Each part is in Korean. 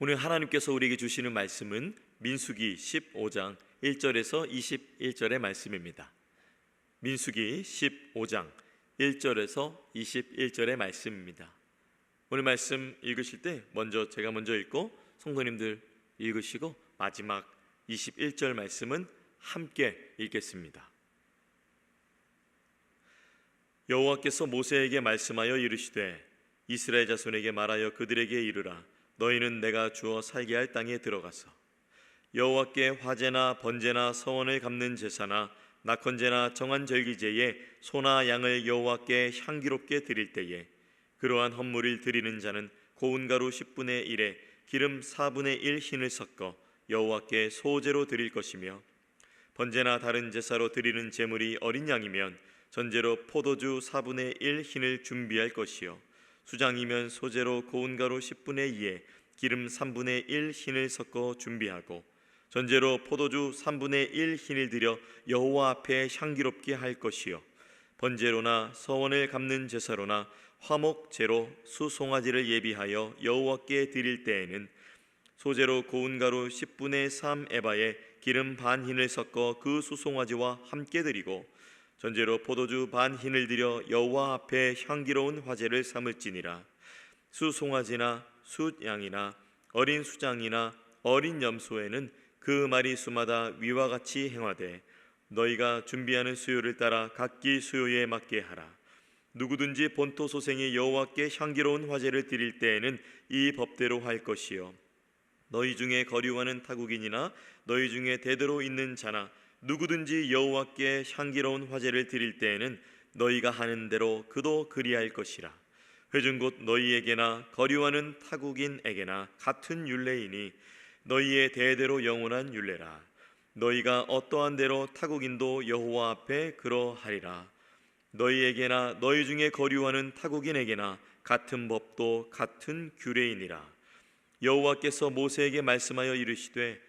오늘 하나님께서 우리에게 주시는 말씀은 민수기 15장 1절에서 21절의 말씀입니다. 민수기 15장 1절에서 21절의 말씀입니다. 오늘 말씀 읽으실 때 제가 먼저 읽고 성도님들 읽으시고 마지막 21절 말씀은 함께 읽겠습니다. 여호와께서 모세에게 말씀하여 이르시되 이스라엘 자손에게 말하여 그들에게 이르라. 너희는 내가 주어 살게 할 땅에 들어가서 여호와께 화제나 번제나 서원을 갚는 제사나 낙헌제나 정한 절기제에 소나 양을 여호와께 향기롭게 드릴 때에 그러한 헌물을 드리는 자는 고운 가루 10분의 1에 기름 4분의 1 흰을 섞어 여호와께 소제로 드릴 것이며, 번제나 다른 제사로 드리는 제물이 어린 양이면 전제로 포도주 4분의 1 흰을 준비할 것이요, 수장이면 소제로 고운 가루 10분의 2에 기름 3분의 1 흰을 섞어 준비하고, 전제로 포도주 3분의 1 흰을 들여 여호와 앞에 향기롭게 할 것이요, 번제로나 서원을 갚는 제사로나 화목제로 수송아지를 예비하여 여호와께 드릴 때에는 소제로 고운 가루 10분의 3 에바에 기름 반 흰을 섞어 그 수송아지와 함께 드리고, 전제로 포도주 반 흰을 들여 여호와 앞에 향기로운 화제를 삼을지니라. 수송아지나 숫양이나 어린 수장이나 어린 염소에는 그 마리수마다 위와 같이 행하되 너희가 준비하는 수요를 따라 각기 수요에 맞게 하라. 누구든지 본토 소생이 여호와께 향기로운 화제를 드릴 때에는 이 법대로 할 것이요, 너희 중에 거류하는 타국인이나 너희 중에 대대로 있는 자나 누구든지 여호와께 향기로운 화제를 드릴 때에는 너희가 하는 대로 그도 그리할 것이라. 회중 곧 너희에게나 거류하는 타국인에게나 같은 율례이니 너희의 대대로 영원한 율례라. 너희가 어떠한 대로 타국인도 여호와 앞에 그러하리라. 너희에게나 너희 중에 거류하는 타국인에게나 같은 법도 같은 규례이니라. 여호와께서 모세에게 말씀하여 이르시되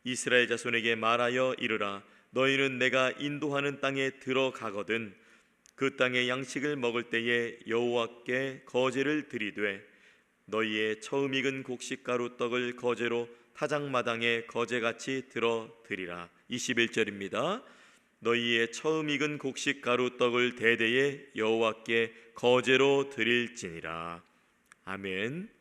이스라엘 자손에게 말하여 이르라. 너희는 내가 인도하는 땅에 들어가거든 그 땅의 양식을 먹을 때에 여호와께 거제를 드리되 너희의 처음 익은 곡식가루 떡을 거제로 타작마당에 거제같이 들어 드리라. 21절입니다. 너희의 처음 익은 곡식가루 떡을 대대에 여호와께 거제로 드릴지니라. 아멘.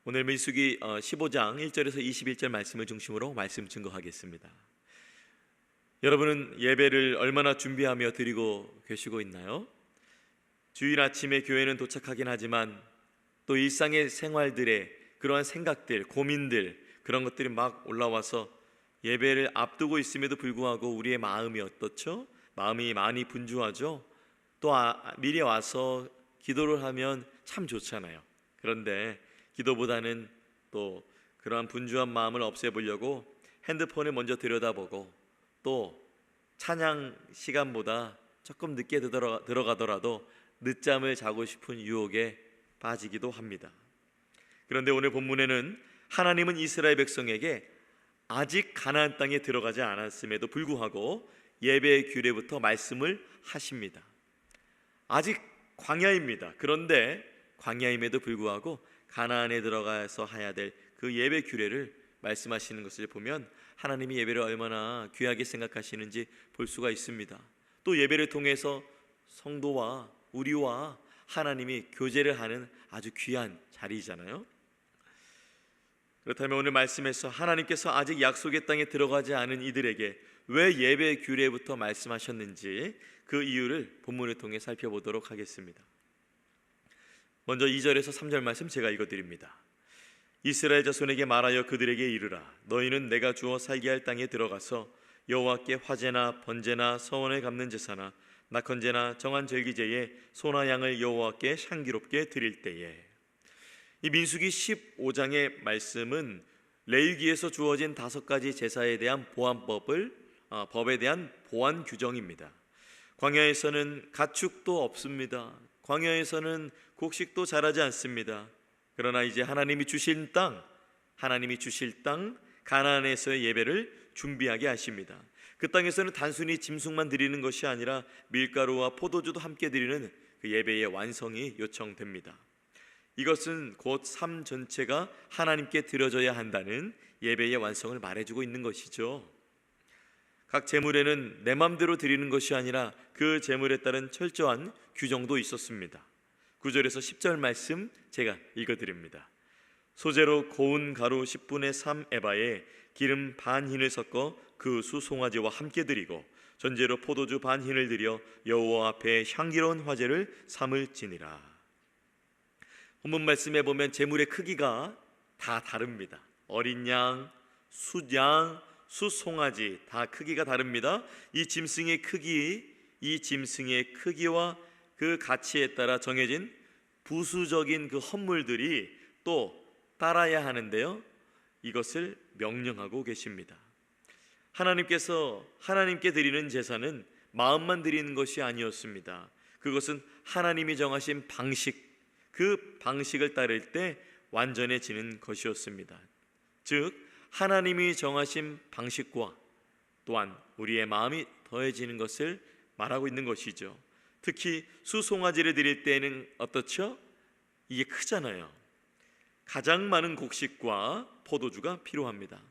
오늘 민수기 15장 1절에서 21절 말씀을 중심으로 말씀 증거하겠습니다. 여러분은 예배를 얼마나 준비하며 드리고 계시고 있나요? 주일 아침에 교회는 도착하긴 하지만 또 일상의 생활들의 그러한 생각들, 고민들, 그런 것들이 막 올라와서 예배를 앞두고 있음에도 불구하고 우리의 마음이 어떻죠? 마음이 많이 분주하죠? 또 미리 와서 기도를 하면 참 좋잖아요. 그런데 기도보다는 또 그러한 분주한 마음을 없애보려고 핸드폰을 먼저 들여다보고 또 찬양 시간보다 조금 늦게 들어가더라도 늦잠을 자고 싶은 유혹에 빠지기도 합니다. 그런데 오늘 본문에는 하나님은 이스라엘 백성에게 아직 가나안 땅에 들어가지 않았음에도 불구하고 예배의 규례부터 말씀을 하십니다. 아직 광야입니다. 그런데 광야임에도 불구하고 가나안에 들어가서 해야 될 그 예배 규례를 말씀하시는 것을 보면 하나님이 예배를 얼마나 귀하게 생각하시는지 볼 수가 있습니다. 또 예배를 통해서 성도와 우리와 하나님이 교제를 하는 아주 귀한 자리잖아요. 그렇다면 오늘 말씀에서 하나님께서 아직 약속의 땅에 들어가지 않은 이들에게 왜 예배 규례부터 말씀하셨는지 그 이유를 본문을 통해 살펴보도록 하겠습니다. 먼저 2절에서 3절 말씀 제가 읽어드립니다. 이스라엘 자손에게 말하여 그들에게 이르라. 너희는 내가 주어 살게 할 땅에 들어가서 여호와께 화제나 번제나 서원을 갚는 제사나 낙헌제나 정한 절기제에 소나 양을 여호와께 향기롭게 드릴 때에. 이 민수기 15장의 말씀은 레위기에서 주어진 5가지 제사에 대한 법에 대한 보완 규정입니다. 광야에서는 가축도 없습니다. 광야에서는 곡식도 자라지 않습니다. 그러나 이제 하나님이 주실 땅 가나안에서의 예배를 준비하게 하십니다. 그 땅에서는 단순히 짐승만 드리는 것이 아니라 밀가루와 포도주도 함께 드리는 그 예배의 완성이 요청됩니다. 이것은 곧 삶 전체가 하나님께 드려져야 한다는 예배의 완성을 말해주고 있는 것이죠. 각 제물에는 내 맘대로 드리는 것이 아니라 그 제물에 따른 철저한 규정도 있었습니다. 9절에서 10절 말씀 제가 읽어드립니다. 소재로 고운 가루 10분의 3 에바에 기름 반 흰을 섞어 그 수송아지와 함께 드리고 전제로 포도주 반 흰을 드려 여호와 앞에 향기로운 화제를 삼을지니라. 본문 말씀에 보면 제물의 크기가 다 다릅니다. 어린 양, 숫양, 수송아지 다 크기가 다릅니다. 이 짐승의 크기와 그 가치에 따라 정해진 부수적인 그 헌물들이 또 따라야 하는데요, 이것을 명령하고 계십니다. 하나님께서 하나님께 드리는 제사는 마음만 드리는 것이 아니었습니다. 그것은 하나님이 정하신 방식, 그 방식을 따를 때 완전해지는 것이었습니다. 즉 하나님이 정하신 방식과 또한 우리의 마음이 더해지는 것을 말하고 있는 것이죠. 특히 수송아지를 드릴 때에는 어떻죠? 이게 크잖아요. 가장 많은 곡식과 포도주가 필요합니다.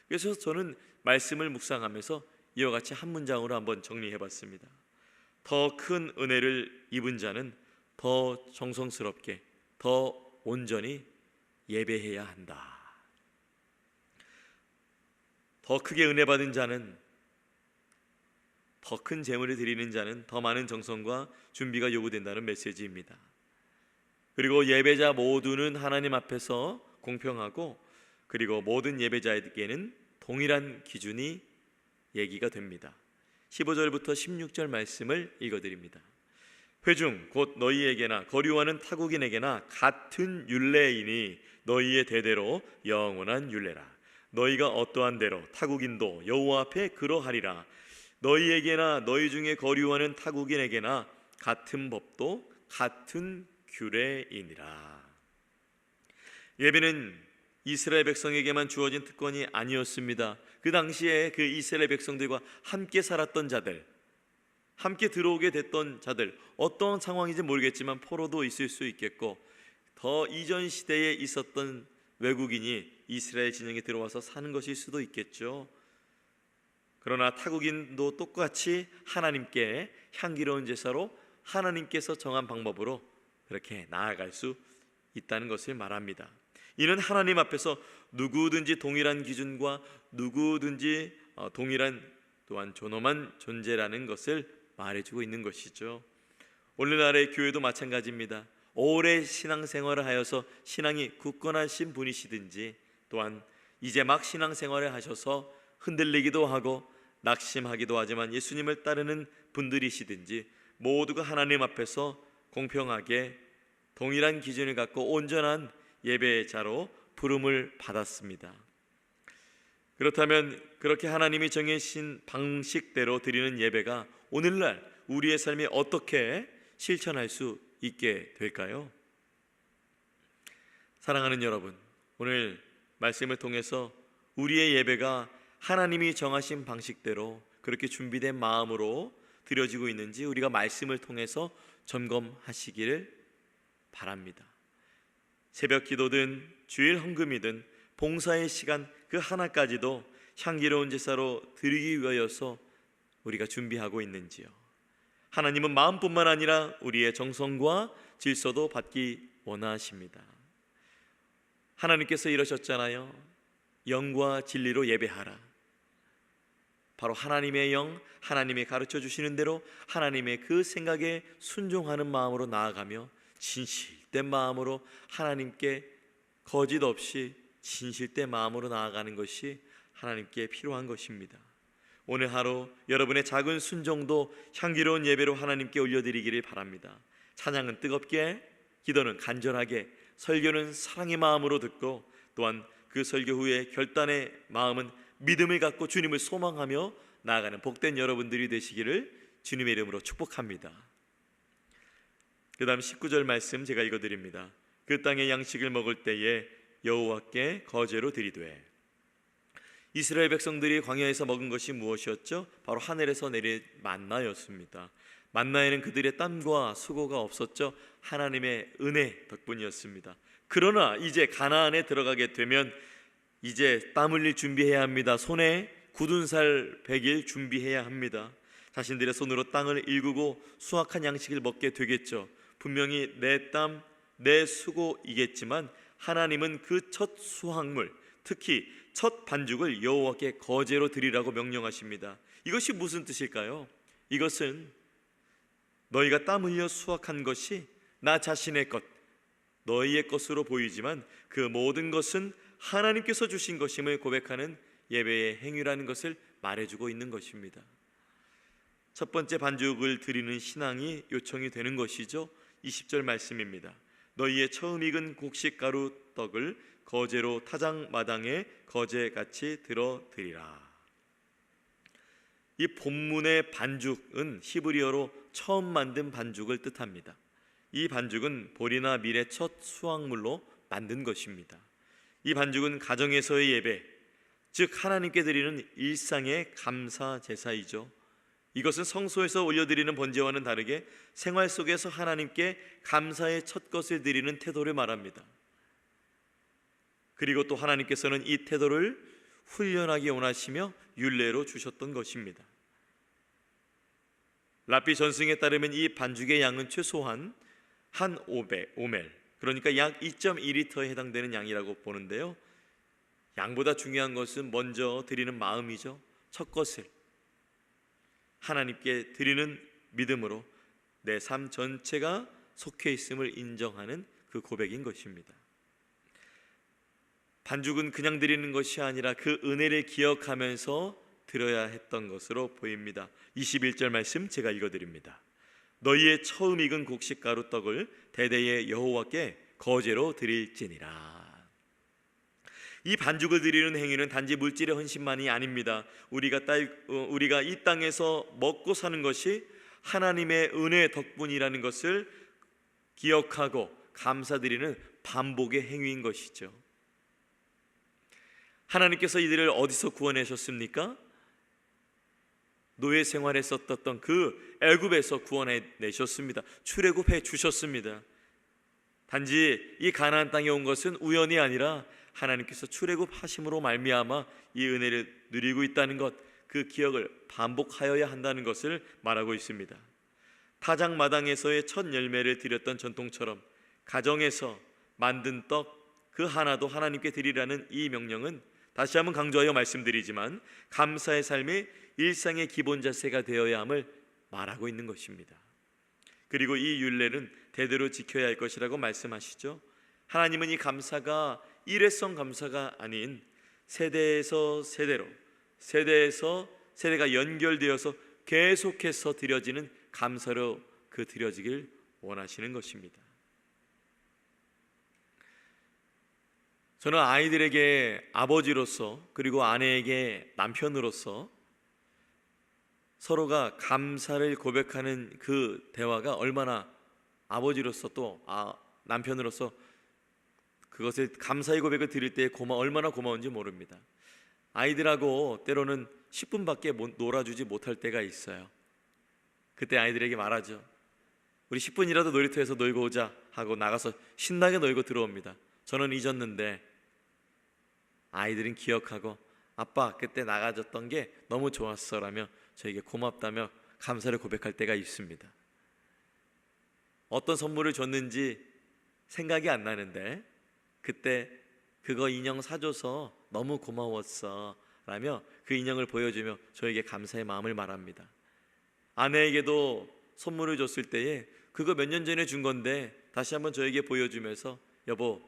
그래서 저는 말씀을 묵상하면서 이와 같이 한 문장으로 한번 정리해봤습니다. 더 큰 은혜를 입은 자는 더 정성스럽게, 더 온전히 예배해야 한다. 더 크게 은혜 받은 자는, 더 큰 제물을 드리는 자는 더 많은 정성과 준비가 요구된다는 메시지입니다. 그리고 예배자 모두는 하나님 앞에서 공평하고, 그리고 모든 예배자에게는 동일한 기준이 얘기가 됩니다. 15절부터 16절 말씀을 읽어드립니다. 회중 곧 너희에게나 거류하는 타국인에게나 같은 율례이니 너희의 대대로 영원한 율례라. 너희가 어떠한 대로 타국인도 여호와 앞에 그러하리라. 너희에게나 너희 중에 거류하는 타국인에게나 같은 법도 같은 규례이니라. 예배는 이스라엘 백성에게만 주어진 특권이 아니었습니다. 그 당시에 그 이스라엘 백성들과 함께 살았던 자들, 함께 들어오게 됐던 자들, 어떤 상황인지 모르겠지만 포로도 있을 수 있겠고, 더 이전 시대에 있었던 외국인이 이스라엘 진영에 들어와서 사는 것일 수도 있겠죠. 그러나 타국인도 똑같이 하나님께 향기로운 제사로 하나님께서 정한 방법으로 그렇게 나아갈 수 있다는 것을 말합니다. 이는 하나님 앞에서 누구든지 동일한 기준과 누구든지 동일한 또한 존엄한 존재라는 것을 말해주고 있는 것이죠. 오늘날의 교회도 마찬가지입니다. 오래 신앙생활을 하여서 신앙이 굳건하신 분이시든지, 또한 이제 막 신앙생활을 하셔서 흔들리기도 하고 낙심하기도 하지만 예수님을 따르는 분들이시든지, 모두가 하나님 앞에서 공평하게 동일한 기준을 갖고 온전한 예배자로 부름을 받았습니다. 그렇다면 그렇게 하나님이 정해신 방식대로 드리는 예배가 오늘날 우리의 삶에 어떻게 실천할 수 있게 될까요? 사랑하는 여러분, 오늘 말씀을 통해서 우리의 예배가 하나님이 정하신 방식대로 그렇게 준비된 마음으로 드려지고 있는지 우리가 말씀을 통해서 점검하시기를 바랍니다. 새벽 기도든 주일 헌금이든 봉사의 시간 그 하나까지도 향기로운 제사로 드리기 위하여서 우리가 준비하고 있는지요? 하나님은 마음뿐만 아니라 우리의 정성과 질서도 받기 원하십니다. 하나님께서 이러셨잖아요. 영과 진리로 예배하라. 바로 하나님의 영, 하나님이 가르쳐 주시는 대로 하나님의 그 생각에 순종하는 마음으로 나아가며 진실된 마음으로 하나님께 거짓 없이 진실된 마음으로 나아가는 것이 하나님께 필요한 것입니다. 오늘 하루 여러분의 작은 순종도 향기로운 예배로 하나님께 올려드리기를 바랍니다. 찬양은 뜨겁게, 기도는 간절하게, 설교는 사랑의 마음으로 듣고, 또한 그 설교 후에 결단의 마음은 믿음을 갖고 주님을 소망하며 나아가는 복된 여러분들이 되시기를 주님의 이름으로 축복합니다. 그 다음 19절 말씀 제가 읽어드립니다. 그 땅의 양식을 먹을 때에 여호와께 거제로 드리되. 이스라엘 백성들이 광야에서 먹은 것이 무엇이었죠? 바로 하늘에서 내린 만나였습니다. 만나에는 그들의 땀과 수고가 없었죠. 하나님의 은혜 덕분이었습니다. 그러나 이제 가나안에 들어가게 되면 이제 땀 흘릴 준비해야 합니다. 손에 굳은 살 100일 준비해야 합니다. 자신들의 손으로 땅을 일구고 수확한 양식을 먹게 되겠죠. 분명히 내 땀, 내 수고이겠지만 하나님은 그 첫 수확물, 특히 첫 반죽을 여호와께 거제로 드리라고 명령하십니다. 이것이 무슨 뜻일까요? 이것은 너희가 땀 흘려 수확한 것이 나 자신의 것, 너희의 것으로 보이지만 그 모든 것은 하나님께서 주신 것임을 고백하는 예배의 행위라는 것을 말해주고 있는 것입니다. 첫 번째 반죽을 드리는 신앙이 요청이 되는 것이죠. 20절 말씀입니다. 너희의 처음 익은 곡식가루 떡을 거제로 타작마당에 거제같이 들어 드리라. 이 본문의 반죽은 히브리어로 처음 만든 반죽을 뜻합니다. 이 반죽은 보리나 밀의 첫 수확물로 만든 것입니다. 이 반죽은 가정에서의 예배, 즉 하나님께 드리는 일상의 감사 제사이죠. 이것은 성소에서 올려드리는 번제와는 다르게 생활 속에서 하나님께 감사의 첫 것을 드리는 태도를 말합니다. 그리고 또 하나님께서는 이 태도를 훈련하기 원하시며 율례로 주셨던 것입니다. 랍비 전승에 따르면 이 반죽의 양은 최소한 한 오멜, 그러니까 약 2.2리터에 해당되는 양이라고 보는데요. 양보다 중요한 것은 먼저 드리는 마음이죠. 첫 것을 하나님께 드리는 믿음으로 내 삶 전체가 속해 있음을 인정하는 그 고백인 것입니다. 반죽은 그냥 드리는 것이 아니라 그 은혜를 기억하면서 드려야 했던 것으로 보입니다. 21절 말씀 제가 읽어드립니다. 너희의 처음 익은 곡식가루 떡을 대대의 여호와께 거제로 드릴지니라. 이 반죽을 드리는 행위는 단지 물질의 헌신만이 아닙니다. 우리가 이 땅에서 먹고 사는 것이 하나님의 은혜 덕분이라는 것을 기억하고 감사드리는 반복의 행위인 것이죠. 하나님께서 이들을 어디서 구원하셨습니까? 노예 생활했었던 그 애굽에서 구원해내셨습니다. 출애굽해 주셨습니다. 단지 이 가나안 땅에 온 것은 우연이 아니라 하나님께서 출애굽하심으로 말미암아 이 은혜를 누리고 있다는 것, 그 기억을 반복하여야 한다는 것을 말하고 있습니다. 타작마당에서의 첫 열매를 드렸던 전통처럼 가정에서 만든 떡 그 하나도 하나님께 드리라는 이 명령은 다시 한번 강조하여 말씀드리지만 감사의 삶이 일상의 기본 자세가 되어야 함을 말하고 있는 것입니다. 그리고 이 율례는 대대로 지켜야 할 것이라고 말씀하시죠. 하나님은 이 감사가 일회성 감사가 아닌 세대에서 세대로, 세대에서 세대가 연결되어서 계속해서 드려지는 감사로 그 드려지길 원하시는 것입니다. 저는 아이들에게 아버지로서 그리고 아내에게 남편으로서 서로가 감사를 고백하는 그 대화가 얼마나 아버지로서 또 남편으로서 그것을 감사의 고백을 드릴 때 얼마나 고마운지 모릅니다. 아이들하고 때로는 10분밖에 놀아주지 못할 때가 있어요. 그때 아이들에게 말하죠. 우리 10분이라도 놀이터에서 놀고 오자 하고 나가서 신나게 놀고 들어옵니다. 저는 잊었는데 아이들은 기억하고 아빠 그때 나가줬던 게 너무 좋았어 라며 저에게 고맙다며 감사를 고백할 때가 있습니다. 어떤 선물을 줬는지 생각이 안 나는데 그때 그거 인형 사줘서 너무 고마웠어 라며 그 인형을 보여주며 저에게 감사의 마음을 말합니다. 아내에게도 선물을 줬을 때에 그거 몇 년 전에 준 건데 다시 한번 저에게 보여주면서 여보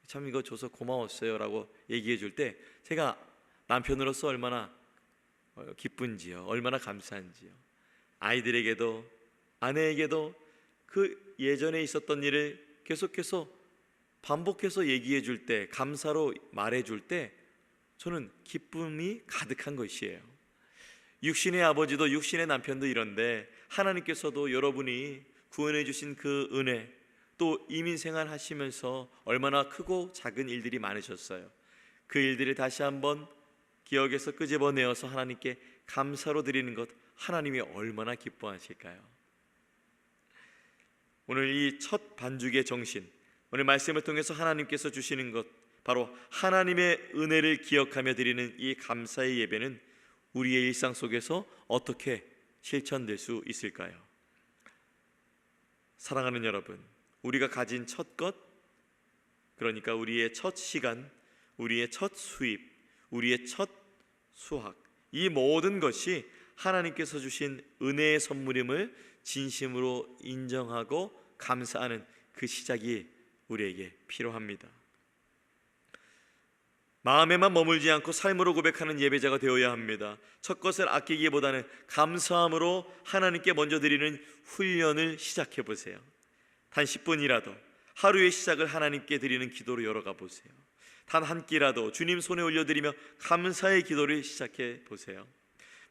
참 이거 줘서 고마웠어요 라고 얘기해 줄 때 제가 남편으로서 얼마나 기쁜지요, 얼마나 감사한지요. 아이들에게도 아내에게도 그 예전에 있었던 일을 계속해서 반복해서 얘기해 줄 때, 감사로 말해 줄 때 저는 기쁨이 가득한 것이에요. 육신의 아버지도 육신의 남편도 이런데 하나님께서도 여러분이 구원해 주신 그 은혜, 또 이민생활 하시면서 얼마나 크고 작은 일들이 많으셨어요. 그 일들을 다시 한번 기억에서 끄집어내어서 하나님께 감사로 드리는 것, 하나님이 얼마나 기뻐하실까요? 오늘 이 첫 반죽의 정신, 오늘 말씀을 통해서 하나님께서 주시는 것, 바로 하나님의 은혜를 기억하며 드리는 이 감사의 예배는 우리의 일상 속에서 어떻게 실천될 수 있을까요? 사랑하는 여러분, 우리가 가진 첫 것, 그러니까 우리의 첫 시간, 우리의 첫 수입, 우리의 첫 수학, 이 모든 것이 하나님께서 주신 은혜의 선물임을 진심으로 인정하고 감사하는 그 시작이 우리에게 필요합니다. 마음에만 머물지 않고 삶으로 고백하는 예배자가 되어야 합니다. 첫 것을 아끼기보다는 감사함으로 하나님께 먼저 드리는 훈련을 시작해 보세요. 단 10분이라도 하루의 시작을 하나님께 드리는 기도로 열어가 보세요. 단 한 끼라도 주님 손에 올려드리며 감사의 기도를 시작해 보세요.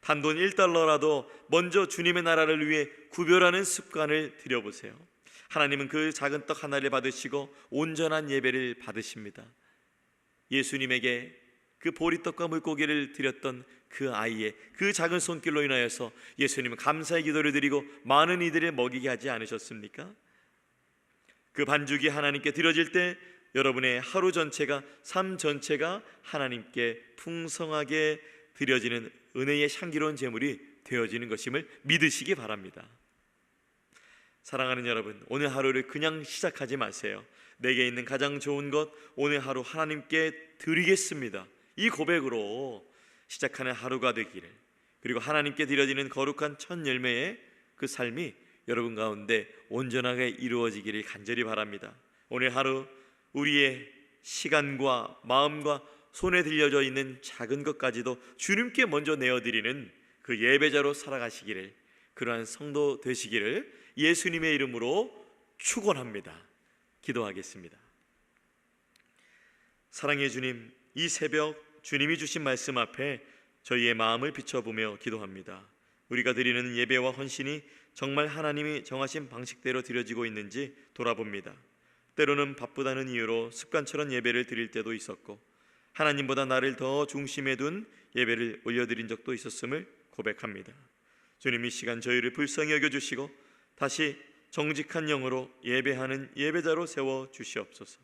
단돈 1달러라도 먼저 주님의 나라를 위해 구별하는 습관을 들여보세요. 하나님은 그 작은 떡 하나를 받으시고 온전한 예배를 받으십니다. 예수님에게 그 보리떡과 물고기를 드렸던 그 아이의 그 작은 손길로 인하여서 예수님은 감사의 기도를 드리고 많은 이들을 먹이게 하지 않으셨습니까? 그 반죽이 하나님께 드려질 때 여러분의 하루 전체가, 삶 전체가 하나님께 풍성하게 드려지는 은혜의 향기로운 제물이 되어지는 것임을 믿으시기 바랍니다. 사랑하는 여러분, 오늘 하루를 그냥 시작하지 마세요. 내게 있는 가장 좋은 것, 오늘 하루 하나님께 드리겠습니다, 이 고백으로 시작하는 하루가 되기를, 그리고 하나님께 드려지는 거룩한 첫 열매의 그 삶이 여러분 가운데 온전하게 이루어지기를 간절히 바랍니다. 오늘 하루 우리의 시간과 마음과 손에 들려져 있는 작은 것까지도 주님께 먼저 내어드리는 그 예배자로 살아가시기를, 그러한 성도 되시기를 예수님의 이름으로 축원합니다. 기도하겠습니다. 사랑의 주님, 이 새벽 주님이 주신 말씀 앞에 저희의 마음을 비춰보며 기도합니다. 우리가 드리는 예배와 헌신이 정말 하나님이 정하신 방식대로 드려지고 있는지 돌아봅니다. 때로는 바쁘다는 이유로 습관처럼 예배를 드릴 때도 있었고, 하나님보다 나를 더 중심에 둔 예배를 올려드린 적도 있었음을 고백합니다. 주님, 이 시간 저희를 불쌍히 여겨주시고 다시 정직한 영으로 예배하는 예배자로 세워주시옵소서.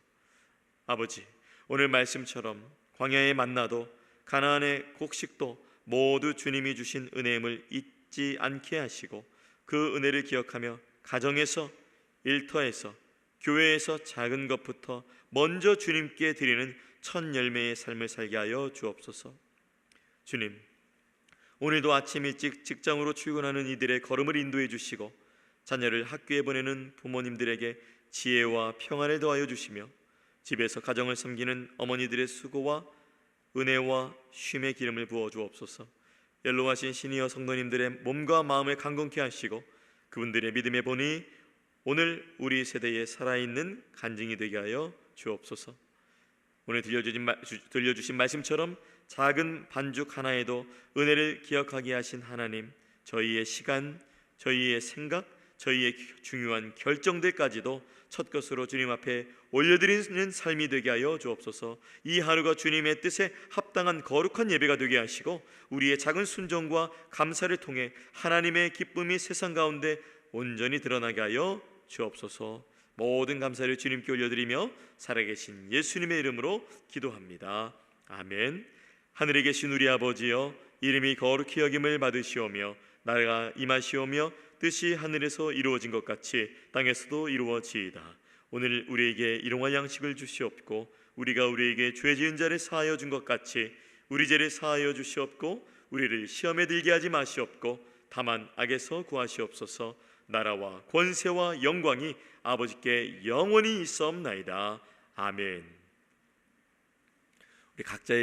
아버지, 오늘 말씀처럼 광야의 만나도 가나안의 곡식도 모두 주님이 주신 은혜임을 잊지 않게 하시고 그 은혜를 기억하며 가정에서, 일터에서, 교회에서 작은 것부터 먼저 주님께 드리는 첫 열매의 삶을 살게 하여 주옵소서. 주님, 오늘도 아침 일찍 직장으로 출근하는 이들의 걸음을 인도해 주시고 자녀를 학교에 보내는 부모님들에게 지혜와 평안을 더하여 주시며 집에서 가정을 섬기는 어머니들의 수고와 은혜와 쉼의 기름을 부어 주옵소서. 연로하신 시니어 성도님들의 몸과 마음을 강건케 하시고 그분들의 믿음의 본이 오늘 우리 세대에 살아있는 간증이 되게 하여 주옵소서. 오늘 들려주신 말씀처럼 작은 반죽 하나에도 은혜를 기억하게 하신 하나님, 저희의 시간, 저희의 생각, 저희의 중요한 결정들까지도 첫 것으로 주님 앞에 올려드리는 삶이 되게 하여 주옵소서. 이 하루가 주님의 뜻에 합당한 거룩한 예배가 되게 하시고 우리의 작은 순종과 감사를 통해 하나님의 기쁨이 세상 가운데 온전히 드러나게 하여 주옵소서. 모든 감사를 주님께 올려드리며 살아계신 예수님의 이름으로 기도합니다. 아멘. 하늘에 계신 우리 아버지여, 이름이 거룩히 여김을 받으시오며 나라가 임하시오며 뜻이 하늘에서 이루어진 것 같이 땅에서도 이루어지이다. 오늘 우리에게 일용할 양식을 주시옵고 우리가 우리에게 죄 지은 자를 사하여 준 것 같이 우리 죄를 사하여 주시옵고 우리를 시험에 들게 하지 마시옵고 다만 악에서 구하시옵소서. 나라와 권세와 영광이 아버지께 영원히 있사옵나이다. 아멘. 우리 각자의